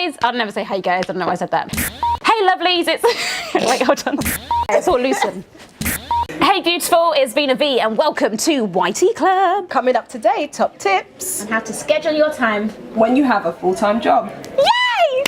guys. I'd never say hey guys, I don't know why I said that. Hey lovelies, it's... Wait, hold on. It's all loosened. Hey beautiful, it's Veena V and welcome to YT Club. Coming up today, top tips on how to schedule your time when you have a full-time job. Yay!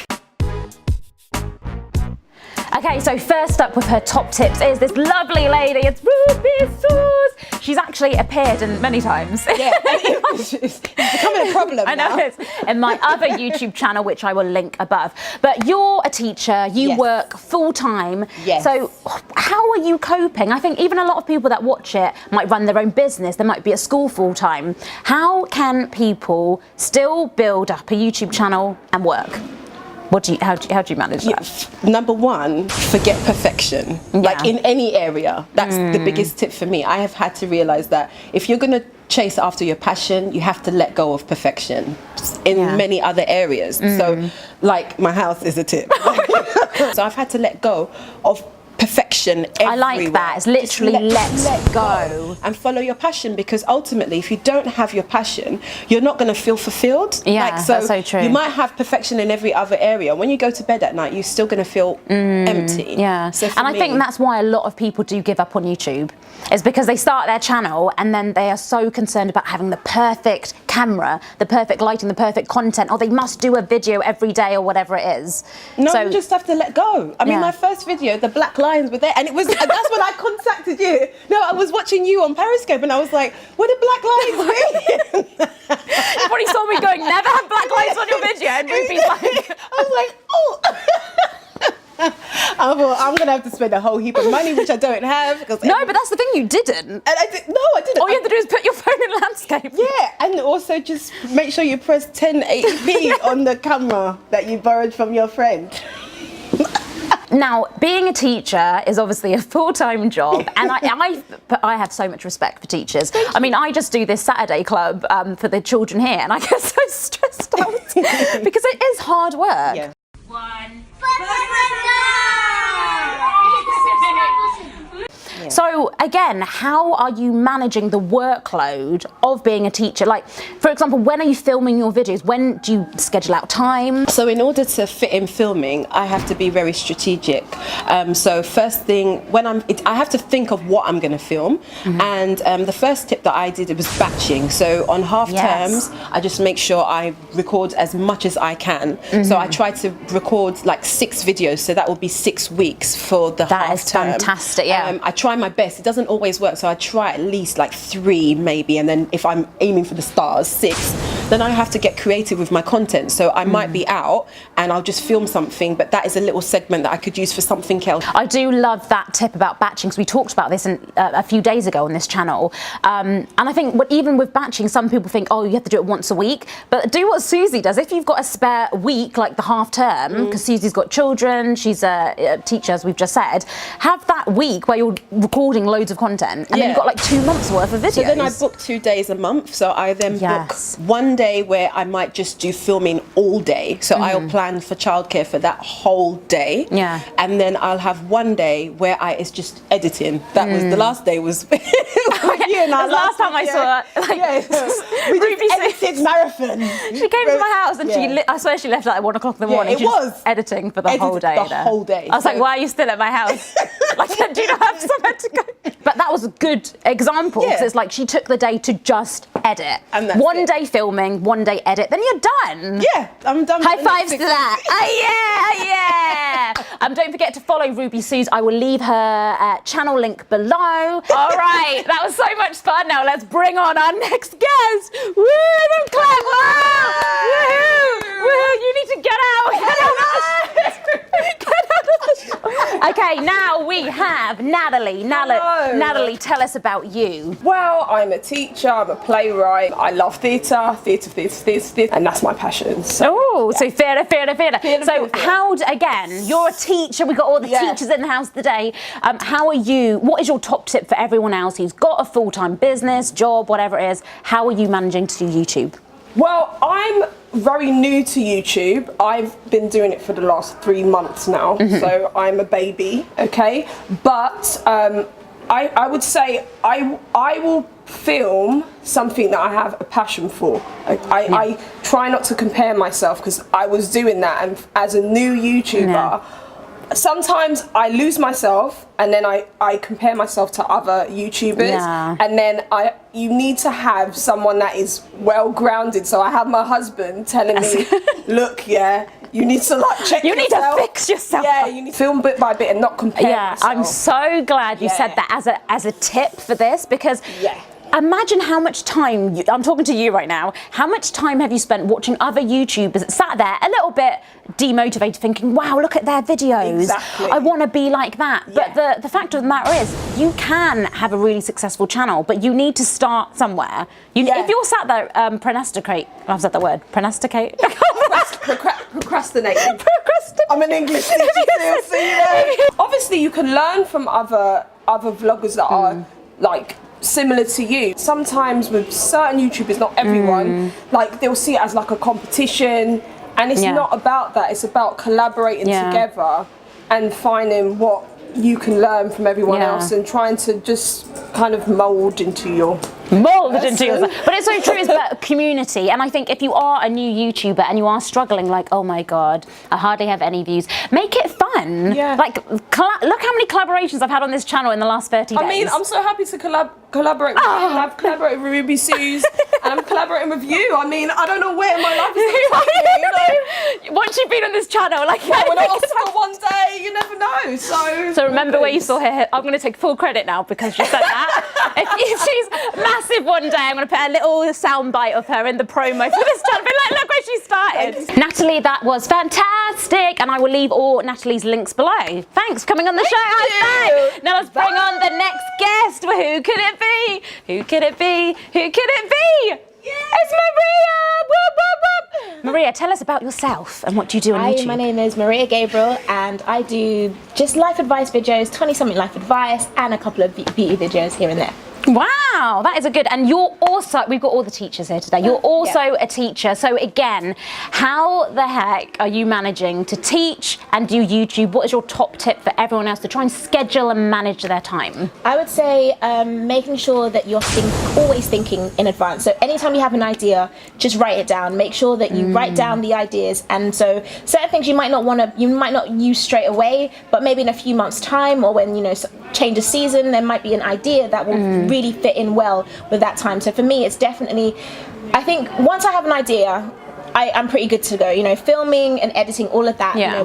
Okay, so first up with her top tips is this lovely lady. It's Ruby Sauce. She's actually appeared in many times. Yeah, it's becoming a problem I know now. it's in my other YouTube channel, which I will link above. But you're a teacher, you work full time. Yes. So how are you coping? I think even a lot of people that watch it might run their own business. They might be at school full time. How can people still build up a YouTube channel and work? How do you manage that? Number one, forget perfection. Like in any area, that's the biggest tip for me. I have had to realize that if you're going to chase after your passion, you have to let go of perfection in many other areas. So like my house is a tip. So I've had to let go of perfection everywhere. I like that. It's literally let go and follow your passion, because ultimately if you don't have your passion, you're not going to feel fulfilled. Yeah, that's so true. You might have perfection in every other area. When you go to bed at night, you're still going to feel empty. Yeah, so and I think that's why a lot of people do give up on YouTube. Is because they start their channel and then they are so concerned about having the perfect camera, the perfect lighting, the perfect content, or they must do a video every day or whatever it is. No, you just have to let go. I mean, my first video, the black lines were there, and it was that's when I contacted you. No, I was watching you on Periscope and I was like, what are black lines mean? You probably saw me going, never have black lines on your video, and Ruby's like... I was like, oh. I thought, I'm going to have to spend a whole heap of money, which I don't have. No, but that's the thing, you didn't. And I didn't. All you have to do is put your phone in landscape. Yeah, and also just make sure you press 1080p on the camera that you borrowed from your friend. Now, being a teacher is obviously a full-time job, and I have so much respect for teachers. I mean, I just do this Saturday club for the children here, and I get so stressed out because it is hard work. Yeah. So again, how are you managing the workload of being a teacher? Like, for example, when are you filming your videos? When do you schedule out time? So in order to fit in filming, I have to be very strategic. So first thing, I have to think of what I'm going to film. And the first tip that I did, it was batching. So on half terms, I just make sure I record as much as I can. So I try to record like 6 videos. So that will be 6 weeks for the half term. That is fantastic, yeah. I try my best. It doesn't always work, so I try at least like 3 maybe, and then if I'm aiming for the stars, 6. Then I have to get creative with my content. So I might be out and I'll just film something, but that is a little segment that I could use for something else. I do love that tip about batching, because we talked about this a few days ago on this channel. And I think even with batching, some people think, oh, you have to do it once a week. But do what Susie does. If you've got a spare week, like the half term, because Susie's got children, she's a teacher, as we've just said, have that week where you're recording loads of content, and then you've got like 2 months worth of videos. So then I book 2 days a month. So I then book one day where I might just do filming all day. So I'll plan for childcare for that whole day. Yeah. And then I'll have one day where it's just editing. That was the last day was you and I. Last time I saw we just edited marathon. She came to my house and I swear she left at like 1 o'clock in the morning. She was editing for the whole day. The whole day. I was like, why are you still at my house? Like, do you not have somewhere to go? But that was a good example, because it's like she took the day to just edit. And that's one day filming, one day edit, then you're done. Yeah, I'm done. High fives to that. Yeah. Don't forget to follow Ruby Suze. I will leave her channel link below. All right, that was so much fun. Now let's bring on our next guest. Woo, everyone clap. Woo! Woo! You need to get out. Get out of the show. Okay, now we have Natalie. Natalie, tell us about you. Well, I'm a teacher, I'm a playwright. I love theatre, and that's my passion. So, so theatre. So again, you're a teacher, we've got all the teachers in the house today. What is your top tip for everyone else who's got a full-time business, job, whatever it is? How are you managing to do YouTube? Well, I'm very new to YouTube. I've been doing it for the last 3 months now, so I'm a baby, okay? But I would say I will film something that I have a passion for. I try not to compare myself, because I was doing that, and as a new YouTuber, sometimes I lose myself, and then I compare myself to other YouTubers, and then you need to have someone that is well grounded. So I have my husband telling me, look, you need to like check You yourself. need to fix yourself. Yeah, you need to film bit by bit and not compare yourself. I'm so glad you said that as a tip for this, because imagine how much time, I'm talking to you right now, how much time have you spent watching other YouTubers sat there a little bit demotivated thinking, wow, look at their videos. Exactly. I want to be like that. But the fact of the matter is, you can have a really successful channel, but you need to start somewhere. If you're sat there procrastinate, I've said that word, procrastinate. Procrastinating. I'm an English teacher too, so you know. Obviously, you can learn from other vloggers that are like similar to you. Sometimes with certain YouTubers, not everyone, like they'll see it as like a competition, and it's not about that. It's about collaborating together and finding what you can learn from everyone else, and trying to just kind of mould into yourself. But it's so true, it's about community. And I think if you are a new YouTuber and you are struggling, like, oh my God, I hardly have any views, make it fun. Like, look how many collaborations I've had on this channel in the last 30 days. I mean, I'm so happy to collaborate with you. I've collaborated with Ruby Suze, and I'm collaborating with you. I mean, I don't know where my life is going to take me, you know. Once you've been on this channel, like, when I was for one day, you never know. So remember where you saw her. I'm going to take full credit now because she said that. if she's massive one day, I'm going to put a little soundbite of her in the promo for this channel. Be like, look where she started. Natalie, that was fantastic, and I will leave all Natalie's links below. Thanks for coming on the show. Now let's bring on the next guest. Who could it be? Who could it be? Who could it be? It's Maria! Whoop, whoop, whoop. Maria, tell us about yourself and what do you do on YouTube? Hi, my name is Maria Gabriel, and I do just life advice videos, 20-something life advice, and a couple of beauty videos here and there. Wow, that is a good, and you're also, we've got all the teachers here today, you're also a teacher, so again, how the heck are you managing to teach and do YouTube? What is your top tip for everyone else to try and schedule and manage their time? I would say making sure that you're always thinking in advance. So anytime you have an idea, just write it down. Make sure that you write down the ideas, and so certain things you might not use straight away, but maybe in a few months' time, or when, you know, change of season, there might be an idea that will really fit in well with that time. So for me, it's definitely, I think once I have an idea, I'm pretty good to go. You know, filming and editing, all of that, you know,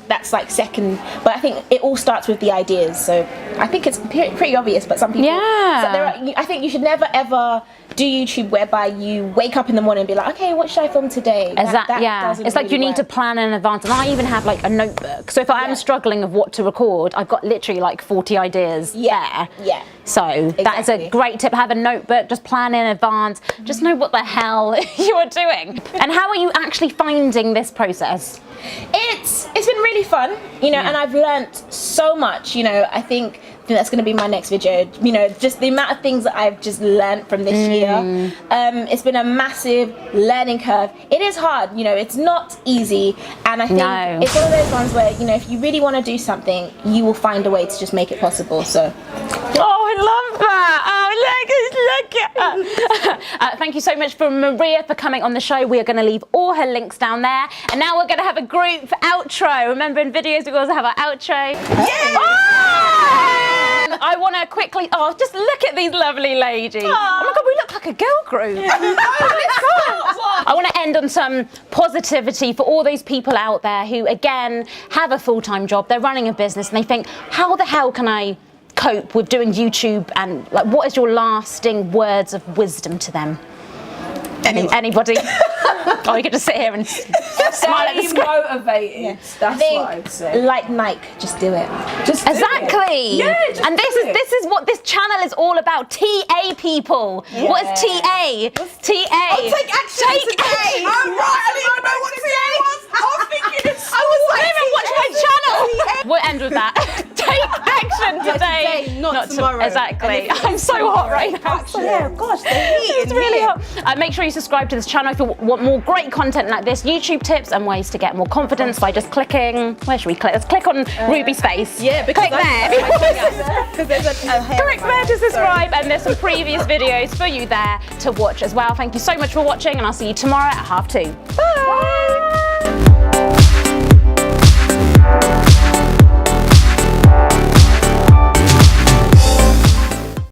that's like second. But I think it all starts with the ideas. So I think it's pretty obvious, but some people, I think you should never ever do YouTube whereby you wake up in the morning and be like, okay, what should I film today? It's like you need to plan in advance. And I even have like a notebook. So if I am struggling of what to record, I've got literally like 40 ideas there. So that is a great tip. Have a notebook, just plan in advance, just know what the hell you are doing. And how are you actually finding this process? It's been really fun, you know, and I've learnt so much, you know. I think that's going to be my next video, you know, just the amount of things that I've just learnt from this year. It's been a massive learning curve. It is hard, you know, it's not easy, and I think it's one of those ones where, you know, if you really want to do something, you will find a way to just make it possible. So I love that. Thank you so much for Maria for coming on the show. We are going to leave all her links down there, and now we're going to have a group outro. Remember, in videos we also have our outro. I want to quickly, just look at these lovely ladies. Oh my God, we look like a girl group. I want to end on some positivity for all those people out there who, again, have a full-time job, they're running a business, and they think, how the hell can I cope with doing YouTube? And like, what is your lasting words of wisdom to them? Anybody? You could just sit here and smile at the screen. Motivated. That's what I'd say. Like Nike, just do it. Just do exactly. it. And this is what this channel is all about. TA people. What is TA? TA. Take action today. Oh right, I didn't even know what TA was. I was thinking I didn't even watch my channel. We'll end with that. Take action today. Not not tomorrow. Exactly. I'm so hot right now. Yeah, gosh, the heat It's really hot. Make sure you subscribe to this channel if you want more great content like this, YouTube tips and ways to get more confidence by just clicking. Where should we click? Let's click on Ruby's face. Yeah, because click there. Because there's a hair. Click there to subscribe, and there's some previous videos for you there to watch as well. Thank you so much for watching, and I'll see you tomorrow at 2:30. Bye.